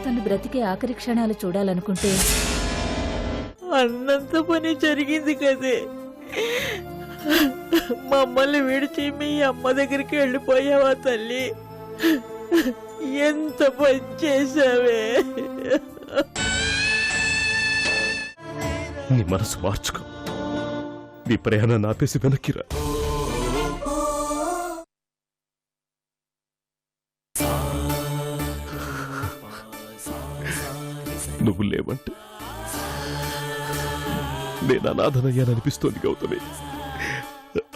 తను బ్రతికే ఆఖరి క్షణాలు చూడాలనుకుంటే అన్నంత పని జరిగింది కదే. మమ్మల్ని విడిచి మీ అమ్మ దగ్గరికి వెళ్ళిపోయావా తల్లి? ఎంత పని చేశావే. నీ మనసు మార్చుకో, నీ ప్రయాణాన్ని ఆపేసి వెనక్కిరా. నువ్వు లేవంటే నేను అనాథనయ్యాననిపిస్తోంది గౌతమి,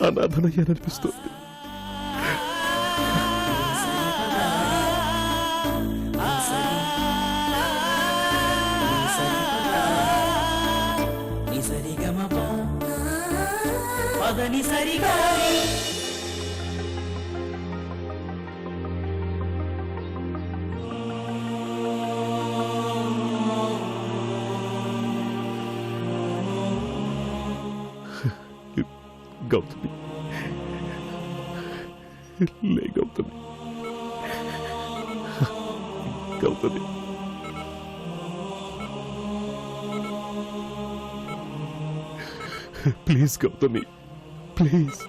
అనాథనయ్యాననిపిస్తోంది. గౌతమి, లే గౌతమి, గౌతమి. Please Gautami, please.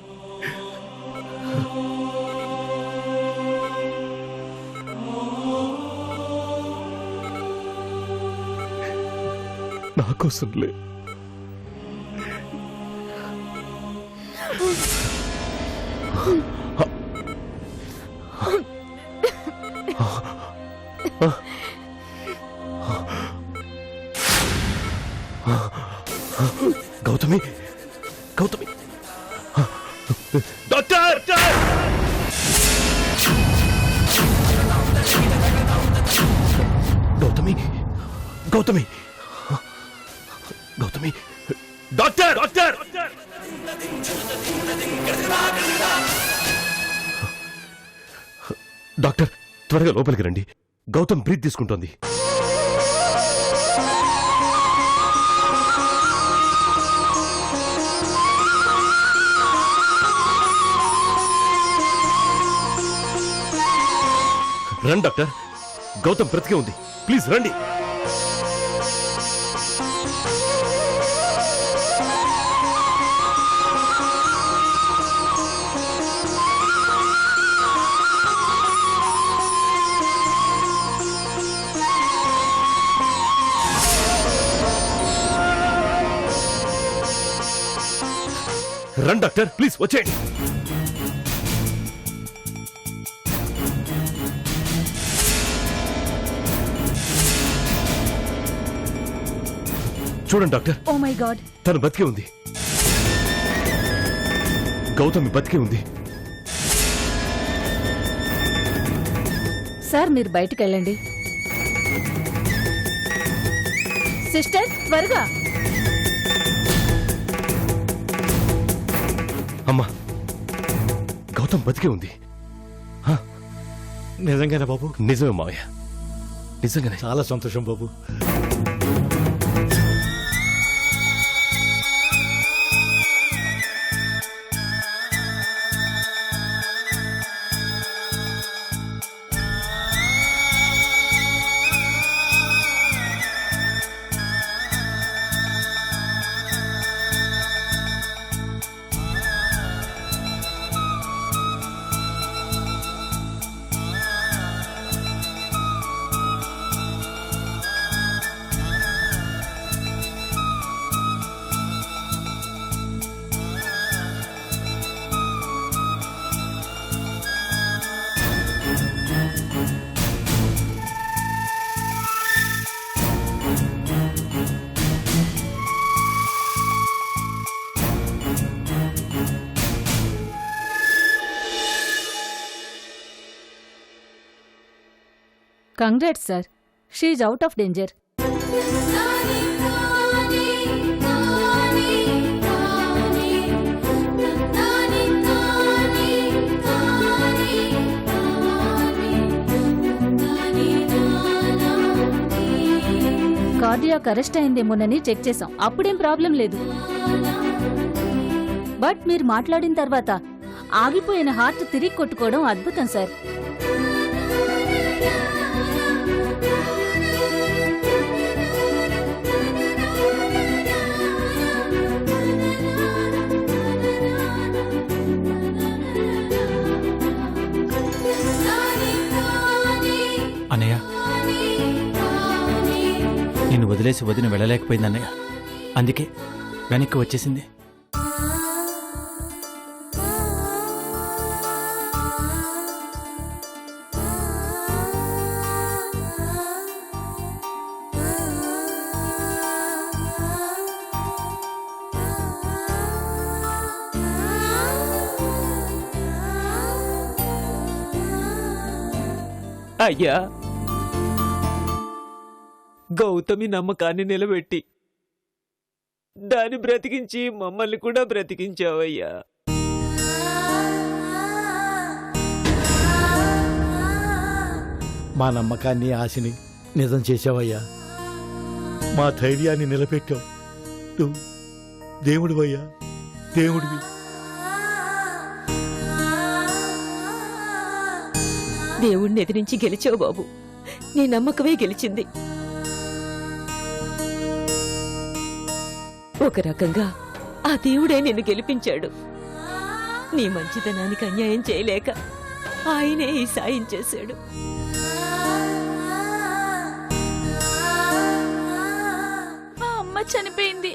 నా కోసం లే. Gautami, Gautami, doctor! Gautami, Gautami, Gautami, doctor! Doctor! Doctor, త్వరగా లోపలికి రండి. గౌతమ్ బ్రీత్ తీసుకుంటోంది. రండి డాక్టర్, గౌతమ్ బ్రతికే ఉంది. ప్లీజ్ రండి. రండి డాక్టర్, ప్లీజ్ వచ్చేయండి. చూడండి డాక్టర్. ఓ మై గాడ్, తను బతికే ఉంది. గౌతమి బతికే ఉంది. సార్ మీరు బయటికి వెళ్ళండి. సిస్టర్ త్వరగా. అమ్మా, గౌతమ్ బతికే ఉంది. నిజంగానే బాబు? నిజమే మావయ్య, నిజంగానే. చాలా సంతోషం బాబు. Congrats sir, she is out of danger. Cardiac arrest అయిందేమోనని చెక్ చేశాం, అప్పుడేం ప్రాబ్లం లేదు. బట్ మీరు మాట్లాడిన తర్వాత ఆగిపోయిన హార్ట్ తిరిగి కొట్టుకోవడం అద్భుతం సార్. నిన్ను వదిలేసి వదిన వెళ్ళలేకపోయింది అన్నయ్య. అందుకే వెనక్కి వచ్చేసింది. అయ్యా, గౌతమి నమ్మకాన్ని నిలబెట్టి దాన్ని బ్రతికించి మమ్మల్ని కూడా బ్రతికించావయ్యా. మా నమ్మకాన్ని ఆశని నిజం చేశావయ్యా. మా ధైర్యాన్ని నిలబెట్టావు. నువ్వు దేవుడివయ్యా, దేవుడివి. దేవుణ్ణి ఎదిరించి గెలిచావు బాబు. నీ నమ్మకమే గెలిచింది. ఒక రకంగా ఆ దేవుడే నిన్ను గెలిపించాడు. నీ మంచితనానికి అన్యాయం చేయలేక ఆయనే ఈ సాయం చేశాడు. మా అమ్మ చనిపోయింది,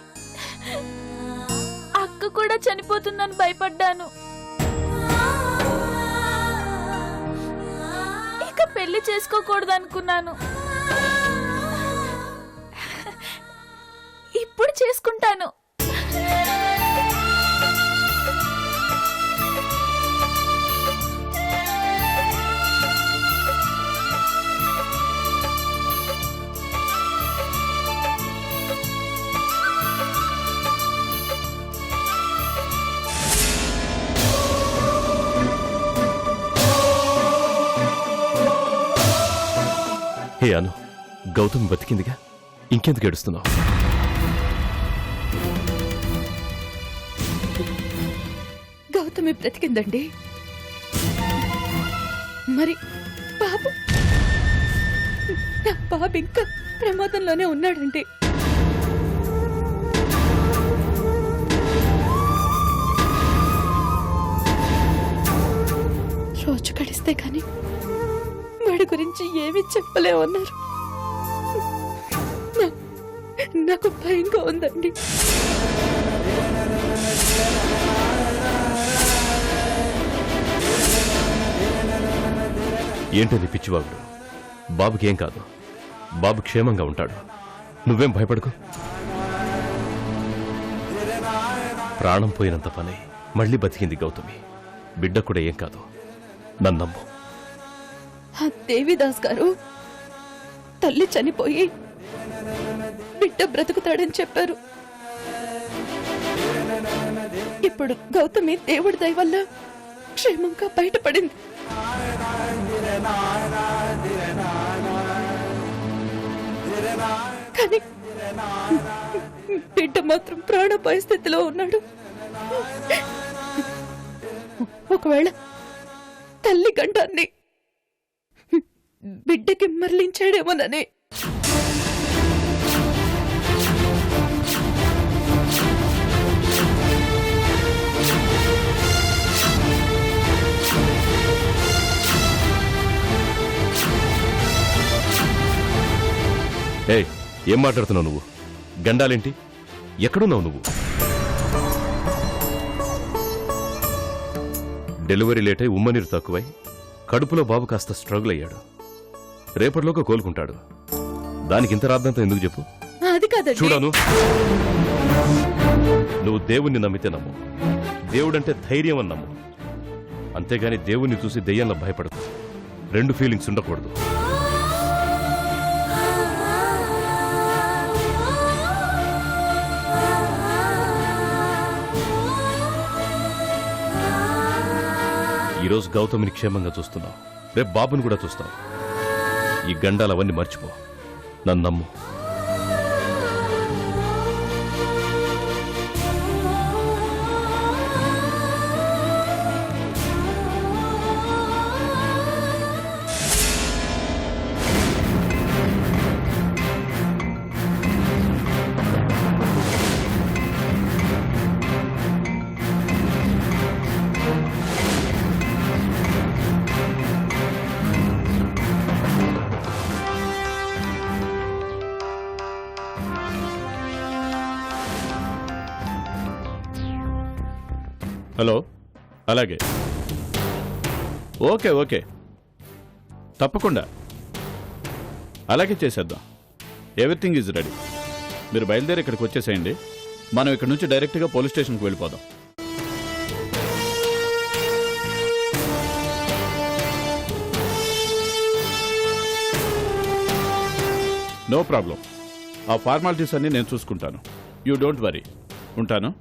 అక్క కూడా చనిపోతుందని భయపడ్డాను. ఇక పెళ్లి చేసుకోకూడదు అనుకున్నాను. ఇప్పుడు చేసుకుంటాను. హే అను, గౌతమ్ బతికిందిగా, ఇంకెందుకు ఏడుస్తున్నావు? గౌతమి బ్రతికిందండి. మరి బాబు, నా బాబు ఇంకా ప్రమాదంలోనే ఉన్నాడండి. రోజు గడిస్తే కానీ వాడి గురించి ఏమీ చెప్పలేమన్నారు. నాకు భయంగా ఉందండి. ఏంటది పిచ్చివాగుడు? బాబుకి ఏం కాదు, బాబు క్షేమంగా ఉంటాడు. నువ్వేం భయపడకు. ప్రాణం పోయినంత పని మళ్ళీ బతికింది గౌతమి. బిడ్డ కూడా ఏం కాదు, నన్ను నమ్ము. దేవిదాస్ గారు తల్లి చనిపోయి బిడ్డ బ్రతుకుతాడని చెప్పారు. ఇప్పుడు గౌతమి దేవుడి దయ వల్ల క్షేమంగా బయటపడింది. కానీ బిడ్డ మాత్రం ప్రాణాపాయ స్థితిలో ఉన్నాడు. ఒకవేళ తల్లి గండాన్ని బిడ్డకి మరలించాడేమోనని. ఏయ్, ఏం మాట్లాడుతున్నావు నువ్వు? గండాలేంటి? ఎక్కడున్నావు నువ్వు? డెలివరీ లేట్ అయి ఉమ్మనీరు తక్కువై కడుపులో బాబు కాస్త స్ట్రగుల్ అయ్యాడు. రేపటిలోగా కోలుకుంటాడు. దానికి ఇంత రాద్దంతా ఎందుకు చెప్పు? అది కాదండి. చూడను, నువ్వు దేవుణ్ణి నమ్మితే నమ్ము. దేవుడంటే ధైర్యం అని నమ్ము. అంతేగాని దేవుణ్ణి చూసి దెయ్యంలో భయపడదు. రెండు ఫీలింగ్స్ ఉండకూడదు. ఈరోజు గౌతమిని క్షేమంగా చూస్తున్నావు, రేపు బాబుని కూడా చూస్తావు. ఈ గండాలవన్నీ మర్చిపో, నన్ను నమ్ము. హలో, అలాగే. ఓకే ఓకే, తప్పకుండా అలాగే చేసేద్దాం. Everything is ready. మీరు బయలుదేరి ఇక్కడికి వచ్చేసేయండి. మనం ఇక్కడ నుంచి డైరెక్ట్గా పోలీస్ స్టేషన్కి వెళ్ళిపోదాం. No problem. ఆ ఫార్మాలిటీస్ అన్నీ నేను చూసుకుంటాను. You don't worry. ఉంటాను.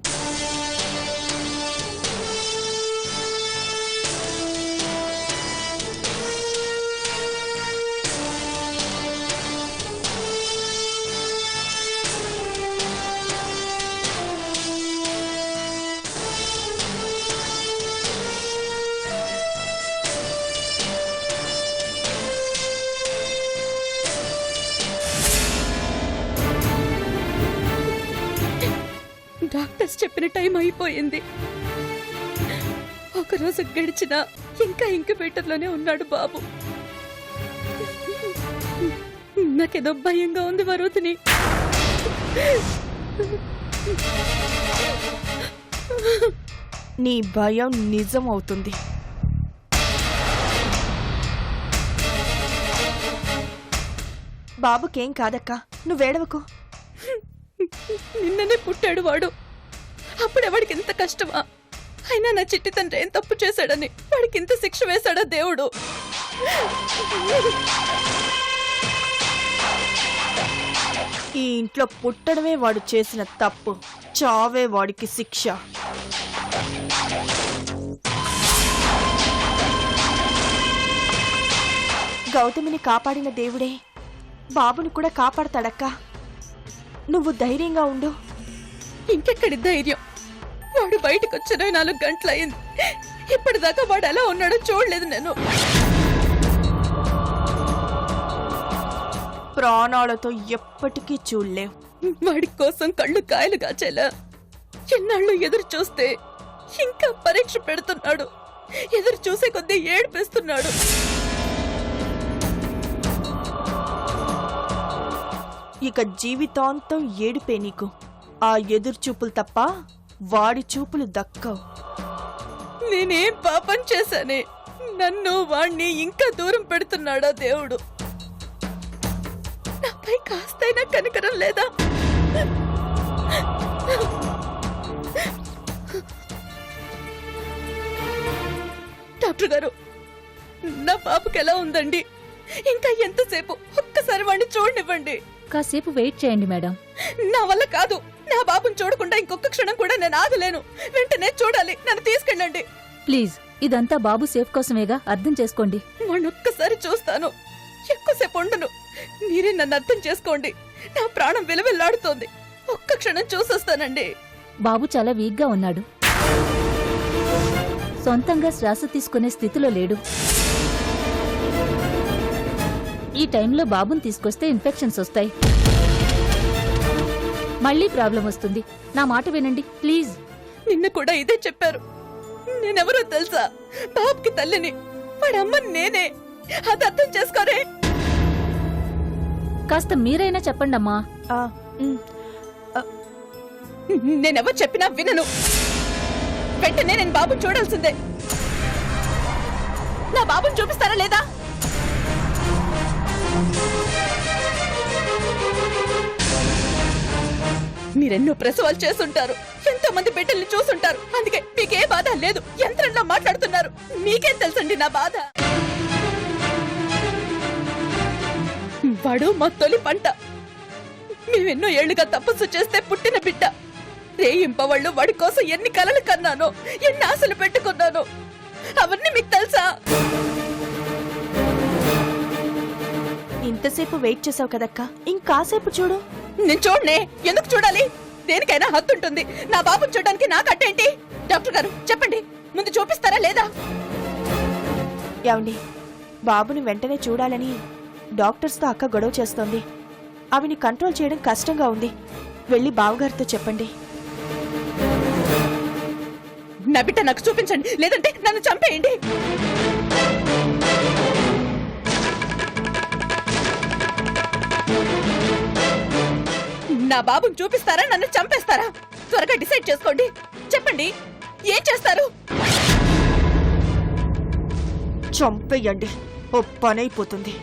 డాక్టర్స్ చెప్పిన టైం అయిపోయింది. ఒకరోజు గడిచినా ఇంకా ఇంక్యుబేటర్లోనే ఉన్నాడు బాబు. నాకేదో భయంగా ఉంది వరుదిని. నీ భయం నిజం అవుతుంది. బాబుకేం కాదక్కా, నువ్వేడవకు. నిన్ననే పుట్టాడు వాడు. అప్పుడెవాడికి ఎంత కష్టమా? అయినా నా చిట్టి తండ్రి ఏం తప్పు చేశాడని వాడికి ఇంత శిక్ష వేశాడా దేవుడు? ఈ ఇంట్లో పుట్టడమే వాడు చేసిన తప్పు, చావే వాడికి శిక్ష. గౌతమిని కాపాడిన దేవుడే బాబుని కూడా కాపాడతాడక్కా. నువ్వు ధైర్యంగా ఉండు. ఇంకెక్కడి ధైర్యం? వాడు బయటకు వచ్చి 24 గంటలయింది. ఇప్పటిదాకా వాడు ఎలా ఉన్నాడో చూడలేదు నేను. ప్రాణాలతో ఎప్పటికీ చూడలేవు. వాడి కోసం కళ్ళు కాయలు కాచేలా ఎన్నాళ్ళు ఎదురు చూస్తే ఇంకా పరీక్ష పెడుతున్నాడు. ఎదురు చూసే కొద్దీ ఏడిపిస్తున్నాడు. ఇక జీవితాంతం ఏడిపే నీకు. ఆ ఎదురు చూపులు తప్ప వాడి చూపులు దక్కవు. నేనేం పాపం చేశానే నన్ను వాణ్ణి ఇంకా దూరం పెడుతున్నాడా దేవుడు? నాపై కాస్తైనా కనికరం లేదా? డాక్టర్ గారు, నా పాపకి ఎలా ఉందండి? ఇంకా ఎంతసేపు? ఒక్కసారి వాడిని చూడనివ్వండి. కాసేపు వెయిట్ చేయండి మేడం. నా వల్ల కాదు. నా బాబుని చూడకుండా ఇంకొక క్షణం కూడా నేను ఆగలేను. వెంటనే చూడాలి. నన్ను తీసుకెళ్ళండి ప్లీజ్. ఇదంతా బాబు సేఫ్ కోసమేగా, అర్థం చేసుకోండి. వాణ్ణొక్కసారి చూస్తాను. ఎక్కువసేపు ఉండను. మీరే నన్ను అర్థం చేసుకోండి. నా ప్రాణం విలవిల్లాడుతోంది. ఒక్క క్షణం చూసొస్తానండి. బాబు చాలా వీక్ గా ఉన్నాడు. సొంతంగా శ్వాస తీసుకునే స్థితిలో లేడు. ఈ టైంలో బాబుని తీసుకొస్తే ఇన్ఫెక్షన్స్ వస్తాయి. మళ్ళీ ప్రాబ్లం వస్తుంది. నా మాట వినండి ప్లీజ్. నిన్న కూడా ఇదే చెప్పారు. నేనెవరో తెలుసా? బాబుకి తల్లిని. వాడి అమ్మని నేనే. అది అర్థం చేసుకోరే. కాస్త మీరైనా చెప్పండమ్మా. ఆ, ఉమ్, నేనెవరు చెప్పినా వినను. వెంటనే నేను బాబుని చూడాల్సిందే. నా బాబుని చూపిస్తారా లేదా? మీరెన్నో ప్రసవాలు చేస్తుంటారు. ఎంతో మంది బిడ్డల్ని చూసుంటారు. అందుకే మీకే బాధ లేదు. యంత్రంలో మాట్లాడుతున్నారు. మీకేం తెలుసండి నా బాధ? వాడు మా తొలి పంట. మేమెన్నో ఏళ్లుగా తపస్సు చేస్తే పుట్టిన బిడ్డ. రేయింపవాళ్ళు వాడి కోసం ఎన్ని కలలు కన్నానో, ఎన్ని ఆశలు పెట్టుకున్నానో అవన్నీ మీకు తెలుసా? ఇంతసేపు వెయిట్ చేసావు కదక్కా, ఇంకాసేపు చూడు. నేను చూడనే. ఎందుకు చూడాలి? దేనికైనా హద్దు ఉంటుంది. నా బాబుని చూడడానికి నాకు అట్టేంటి? డాక్టర్ గారు చెప్పండి, ముందు చూపిస్తారా లేదా? ఏమండి, బాబుని వెంటనే చూడాలని డాక్టర్స్తో అక్క గొడవ చేస్తోంది. అవిని కంట్రోల్ చేయడం కష్టంగా ఉంది. వెళ్ళి బావగారితో చెప్పండి. నా బిడ్డ నాకు చూపించండి, లేదంటే నన్ను చంపేయండి. నా బాబుని చూపిస్తారా, నన్ను చంపేస్తారా? త్వరగా డిసైడ్ చేసుకోండి. చెప్పండి. ఏం చేస్తారు? చంపేయండి, ఓ పనైపోతుంది.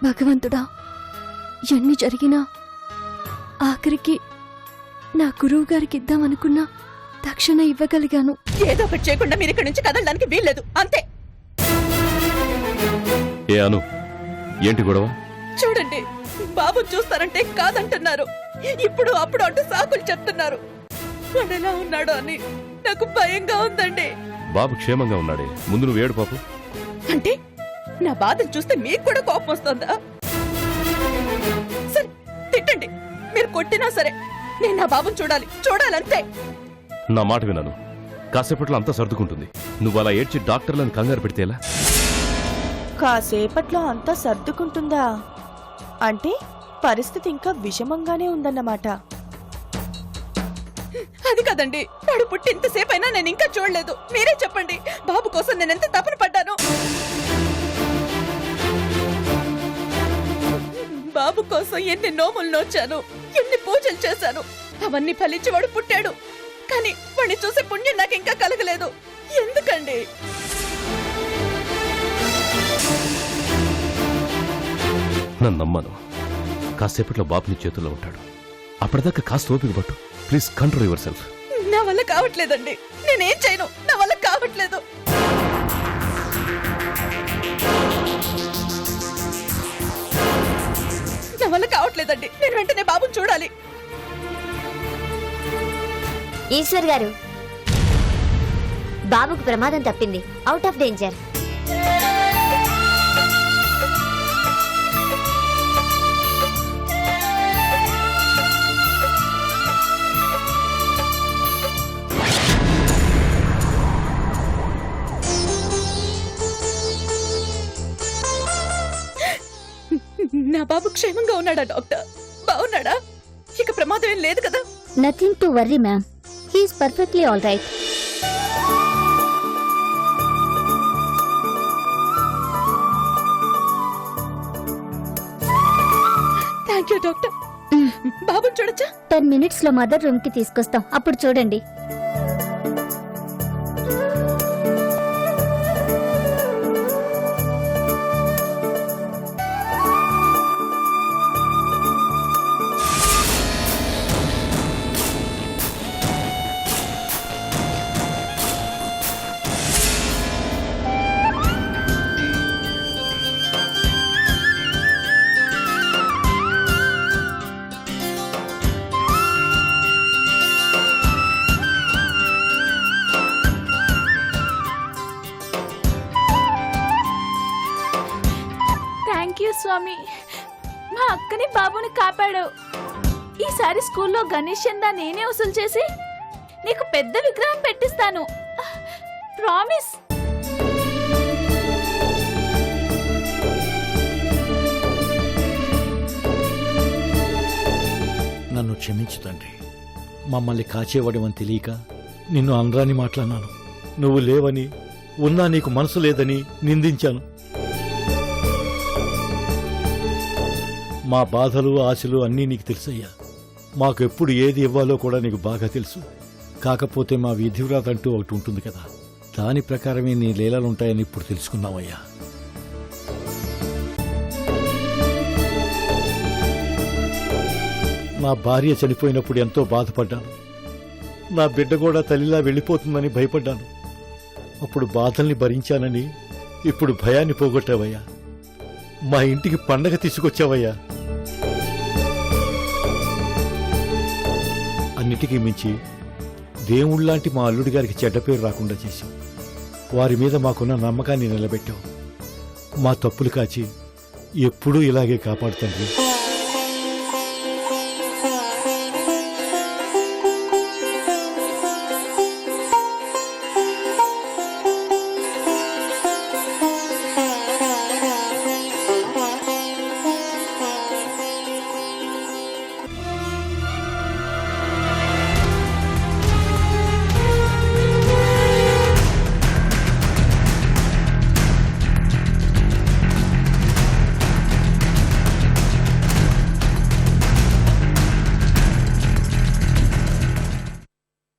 భగవంతుడా, ఎన్ని జరిగినా ఆఖరికి నా గురువు గారికి ఇద్దామనుకున్నా తక్షణ ఇవ్వగలిగాను. ఏదో ఒకటి చేయకుండా మీరు ఇక్కడి నుంచి కదలడానికి వీల్లేదు, అంతే. ఏ అను, ఏంటి గొడవ? చూడండి, బాబు చూస్తారంటే కాదంటున్నారు. ఇప్పుడు అప్పుడు అంటూ సాకులు చెప్తున్నారు. వాడు ఎలా ఉన్నాడో అని నాకు భయంగా ఉందండి. బాబు క్షేమంగా ఉన్నాడే, ముందు నువ్వు ఏడు పాపు. అంటే నా బాధను చూస్తే మీకు కూడా కోపం వస్తుందా? సరే తిట్టండి, మీరు కొట్టినా సరే నేను నా బాబుని చూడాలంతే. నా మాట విన్నాను, కాసేపట్లో అంతా సర్దుకుంటుంది. నువ్వు అలా ఏడ్చి డాక్టర్లను కంగారు పెడితేలా? కాసేపట్లో అంతా సర్దుకుంటుందా అంటే పరిస్థితి ఇంకా విషమంగానే ఉందన్నమాట. అది కదండి, వాడు పుట్టి ఇంతసేపు అయినా నేను ఇంకా చూడలేదు. మీరే చెప్పండి, బాబు కోసం నేను ఎంత తపన పడ్డాను. బాబు కోసం ఎన్ని నోములు నోచాను, ఎన్ని పూజలు చేశాను. అవన్నీ ఫలించి వాడు పుట్టాడు. కానీ వాడిని చూసే పుణ్యం నాకు ఇంకా కలగలేదు. ఎందుకండి? నన్ను నమ్మను. కాసేపట్లో బాబు నీ చేతుల్లో ఉంటాడు. అప్పటిదాకా కాస్త ఓపిక పట్టు. Please control your self. నా వల్ల కావట్లేదండి, నేనేం చేయను. నా వల్ల కావట్లేదు. నా వల్ల కావట్లేదండి. నేను వెంటనే బాబుని చూడాలి. ఈశ్వర్ గారు, బాబుకు ప్రమాదం తప్పింది. Out of danger. నా బాబు క్షేమంగా ఉన్నాడా డాక్టర్? బాగున్నాడా? ఇక ప్రమాదం ఏం లేదు కదా? Nothing to worry ma'am, he is perfectly all right. Thank you doctor. బాబుని చూడొచ్చా? 10 minutes లో మదర్ రూమ్ కి తీసుకొస్తాం, అప్పుడు చూడండి. థ్యాంక్ యూ స్వామి, మా అక్కని బాబుని కాపాడావు. ఈసారి స్కూల్లో గణేష్ చందా నేనే వసూలు చేసి నీకు పెద్ద విగ్రహం పెట్టిస్తాను. ప్రామిస్. నన్ను క్షమించు తండ్రి. మమ్మల్ని కాచేవాడమని తెలియక నిన్ను అనరాని మాట్లాడినాను. నువ్వు లేవని, ఉన్నా నీకు మనసు లేదని నిందించాను. మా బాధలు ఆశలు అన్నీ నీకు తెలుసయ్యా. మాకెప్పుడు ఏది ఇవ్వాలో కూడా నీకు బాగా తెలుసు. కాకపోతే మా విధివ్రాత అంటూ ఒకటి ఉంటుంది కదా, దాని ప్రకారమే నీ లీలలుంటాయని ఇప్పుడు తెలుసుకున్నావయ్యా. నా భార్య చనిపోయినప్పుడు ఎంతో బాధపడ్డాను. నా బిడ్డ కూడా తల్లిలా వెళ్ళిపోతుందని భయపడ్డాను. అప్పుడు బాధల్ని భరించానని ఇప్పుడు భయాన్ని పోగొట్టావయ్యా. మా ఇంటికి పండగ తీసుకొచ్చావయ్యా. అన్నిటికీ మించి దేవుళ్లాంటి మా అల్లుడి గారికి చెడ్డ పేరు రాకుండా చేశావు. వారి మీద మాకున్న నమ్మకాన్ని నిలబెట్టావు. మా తప్పులు కాచి ఎప్పుడూ ఇలాగే కాపాడుతండ్రి.